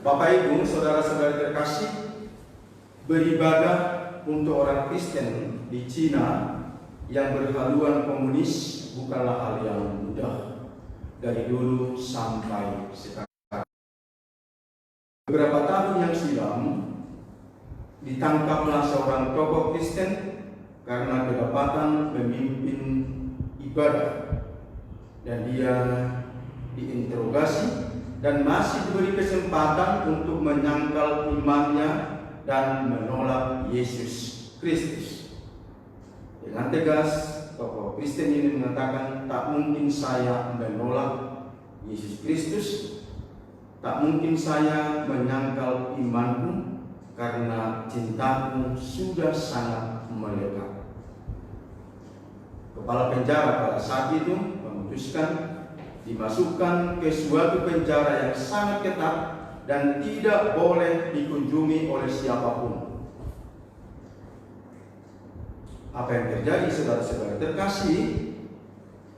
Bapak Ibu, saudara-saudara terkasih, beribadah untuk orang Kristen di Cina yang berhaluan komunis bukanlah hal yang mudah dari dulu sampai sekarang. Beberapa tahun yang silam ditangkaplah seorang tokoh Kristen karena kedapatan memimpin ibadah, dan dia diinterogasi dan masih diberi kesempatan untuk menyangkal imannya dan menolak Yesus Kristus. Dengan tegas, tokoh Kristen ini mengatakan, tak mungkin saya menolak Yesus Kristus, tak mungkin saya menyangkal imanku, karena cintaku sudah sangat melekat. Kepala penjara pada saat itu memutuskan dimasukkan ke suatu penjara yang sangat ketat dan tidak boleh dikunjungi oleh siapapun. Apa yang terjadi, saudara-saudara terkasih?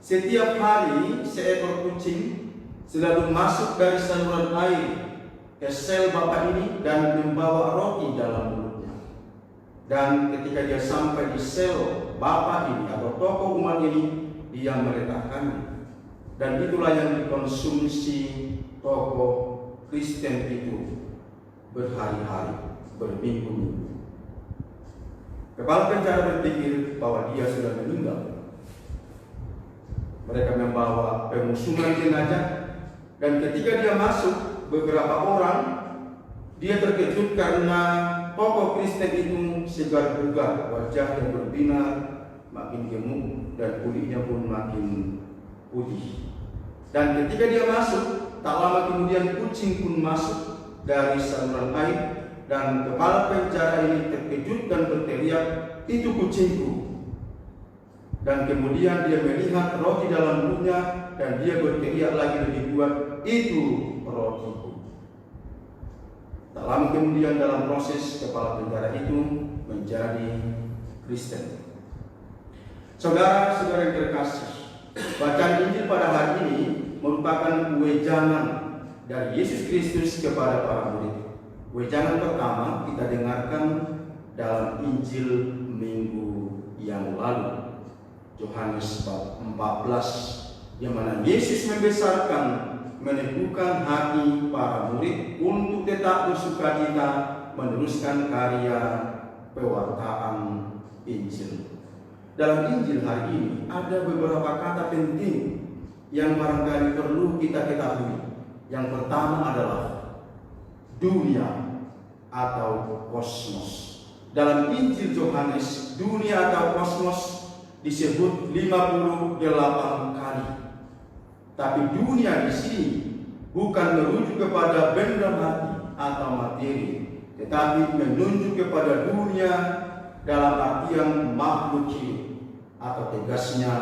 Setiap hari seekor kucing selalu masuk dari saluran air ke sel bapak ini dan membawa roti dalam mulutnya. Dan ketika dia sampai di sel bapak ini atau tokoh umat ini, dia meletakkannya. Dan itulah yang dikonsumsi tokoh Kristen itu berhari-hari, berminggu-minggu. Kepala penjara berpikir bahwa dia sudah meninggal. Mereka membawa pemusungan jenazah, dan ketika dia masuk, beberapa orang dia terkejut karena tokoh Kristen itu segar bugar, wajahnya berbinar, makin gemuk, dan kulitnya pun makin putih. Dan ketika dia masuk, tak lama kemudian kucing pun masuk dari saluran air, dan kepala penjara ini terkejut dan berteriak, "Itu kucingku." Dan kemudian dia melihat roti dalam mulutnya, dan dia berteriak lagi lebih kuat, "Itu rotiku." Tak lama kemudian dalam proses, kepala penjara itu menjadi Kristen. Saudara-saudara yang terkasih, bacaan Injil pada hari ini merupakan wejangan dari Yesus Kristus kepada para murid. Wejangan pertama kita dengarkan dalam Injil minggu yang lalu, Yohanes bab 14, yang mana Yesus membesarkan, meneguhkan hati para murid untuk tetap bersukacita meneruskan karya pewartaan Injil. Dalam Injil hari ini ada beberapa kata penting yang barangkali perlu kita ketahui. Yang pertama adalah dunia atau kosmos. Dalam Injil Yohanes, dunia atau kosmos disebut 58 kali. Tapi dunia di sini bukan merujuk kepada benda mati atau materi, tetapi menunjuk kepada dunia dalam artian makhluk hidup, atau tegasnya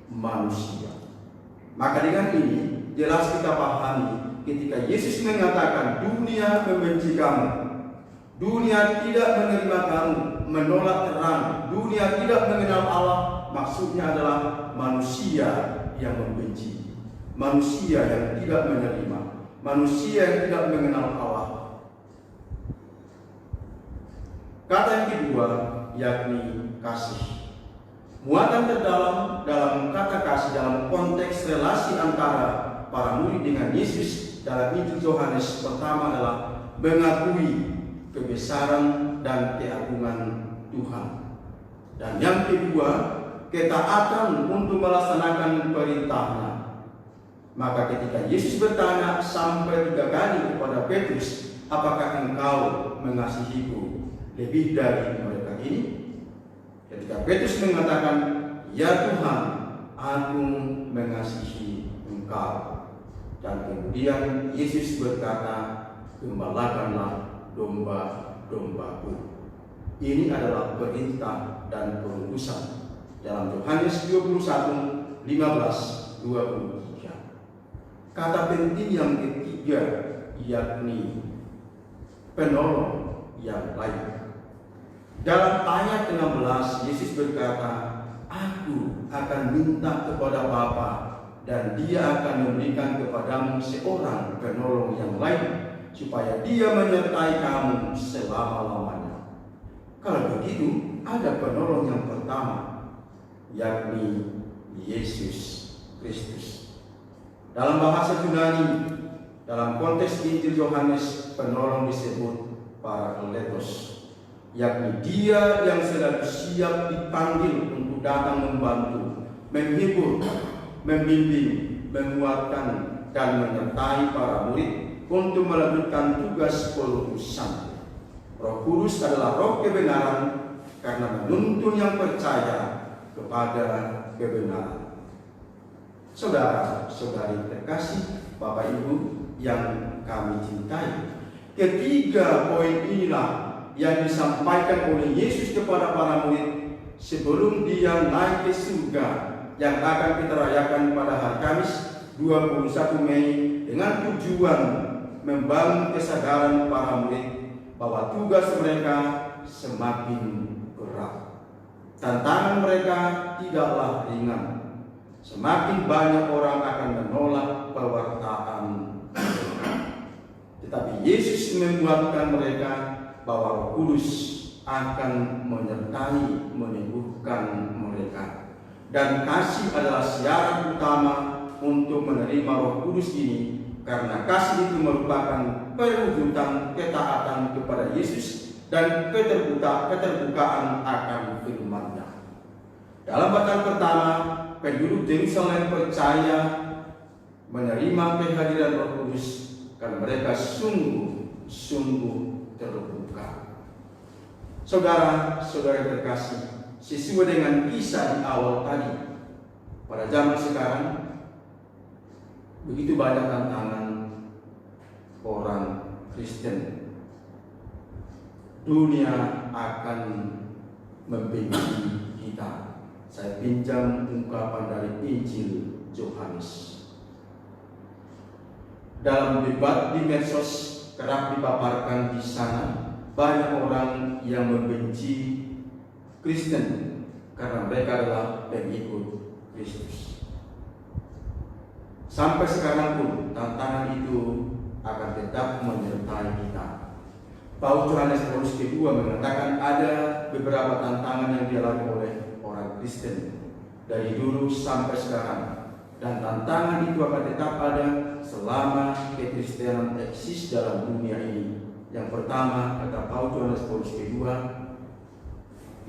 manusia. Maka dengan ini jelas kita pahami ketika Yesus mengatakan dunia membenci kamu, dunia tidak menerima kamu, menolak terang, dunia tidak mengenal Allah, maksudnya adalah manusia yang membenci, manusia yang tidak menerima, manusia yang tidak mengenal Allah. Kata yang kedua yakni kasih. Muatan terdalam dalam kata kasih dalam konteks relasi antara para murid dengan Yesus dalam Injil Yohanes pertama adalah mengakui kebesaran dan keagungan Tuhan. Dan yang kedua, ketaatan untuk melaksanakan perintahnya. Maka ketika Yesus bertanya sampai 3 kali kepada Petrus, "Apakah engkau mengasihiku lebih dari mereka ini?" Ketika Petrus mengatakan, "Ya Tuhan, aku mengasihi engkau." Dan kemudian Yesus berkata, "Gembalakanlah domba-dombaku." Ini adalah perintah dan perutusan dalam Yohanes 21:15-23. Kata penting yang ketiga yakni penolong yang lain. Dalam ayat 16 Yesus berkata, "Aku akan minta kepada Bapa, dan Dia akan memberikan kepadamu seorang penolong yang lain supaya Dia menyertai kamu selama-lamanya. Kalau begitu, ada penolong yang pertama, yakni Yesus Kristus. Dalam bahasa Yunani, dalam konteks Injil Yohanes, penolong disebut Parakletos, yakni Dia yang selalu siap dipanggil untuk datang membantu, menghibur, membimbing, menguatkan, dan menyertai para murid untuk melanjutkan tugas perutusan. Roh Kudus adalah roh kebenaran karena menuntun yang percaya kepada kebenaran. Saudara-saudari terkasih, Bapak Ibu yang kami cintai, ketiga poin inilah yang disampaikan oleh Yesus kepada para murid sebelum Dia naik ke surga, yang akan kita rayakan pada hari Kamis 21 Mei dengan tujuan membangun kesadaran para murid bahwa tugas mereka semakin berat. Tantangan mereka tidaklah ringan. Semakin banyak orang akan menolak pewartaan mereka. Tetapi Yesus menguatkan mereka bahwa Roh Kudus akan menyertai, meneguhkan mereka. Dan kasih adalah syarat utama untuk menerima Roh Kudus ini, karena kasih itu merupakan perwujudan ketaatan kepada Yesus dan keterbukaan akan firman-Nya. Dalam bacaan pertama, penduduk Yerusalem percaya menerima kehadiran Roh Kudus karena mereka sungguh terbuka. Saudara-saudara terkasih, sesuai dengan kisah di awal tadi, pada zaman sekarang begitu banyak tantangan orang Kristen. Dunia akan membenci kita. Saya pinjam ungkapan dari Injil Yohanes. Dalam debat di medsos kerap dipaparkan di sana, banyak orang yang membenci Kristen karena mereka adalah pengikut Kristus. Sampai sekarang pun tantangan itu akan tetap menyertai kita. Paus Yohanes Paulus II mengatakan ada beberapa tantangan yang dialami oleh orang Kristen dari dulu sampai sekarang, dan tantangan itu akan tetap ada selama kekristenan eksis dalam dunia ini. Yang pertama, kata Paus Yohanes Paulus II,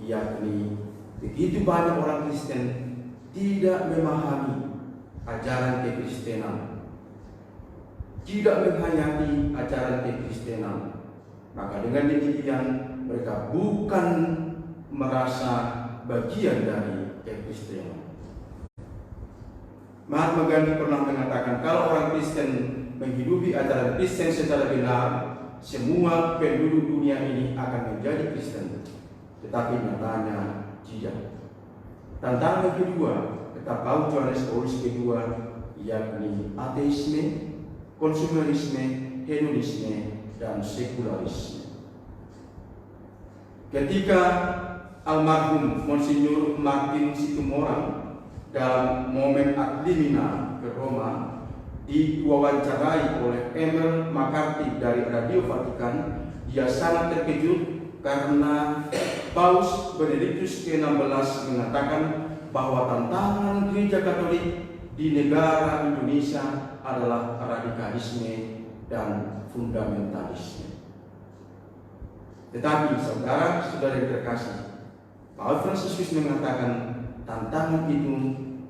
yakni begitu banyak orang Kristen tidak memahami ajaran kekristenan, tidak menghayati ajaran kekristenan. Maka dengan demikian mereka bukan merasa bagian dari kekristenan. Mahatma Gandhi pernah mengatakan, kalau orang Kristen menghidupi ajaran Kristen secara benar, semua penduduk dunia ini akan menjadi Kristen. Tetapi nyatanya tidak. Tantangan kedua, kata Paus Yohanes Paulus II, yakni ateisme, konsumerisme, hedonisme, dan sekularisme. Ketika almarhum Monsinyur Martin Situmorang dalam momen ad limina ke Roma diwawancarai oleh Emil McCarthy dari Radio Vatikan, dia sangat terkejut karena Paus Benediktus ke-16 mengatakan bahwa tantangan Gereja Katolik di negara Indonesia adalah radikalisme dan fundamentalisme. Tetapi saudara-saudara yang terkasih, Paus Fransiskus mengatakan tantangan itu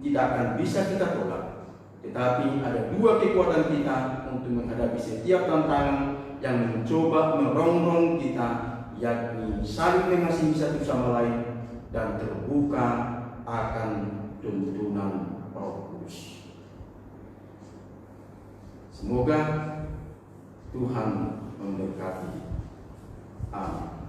tidak akan bisa kita tolak, tetapi ada dua kekuatan kita untuk menghadapi setiap tantangan yang mencoba merongrong kita, yakni saling mengasihi satu sama lain dan terbuka akan tuntunan Roh Kudus. Semoga Tuhan memberkati. Amin.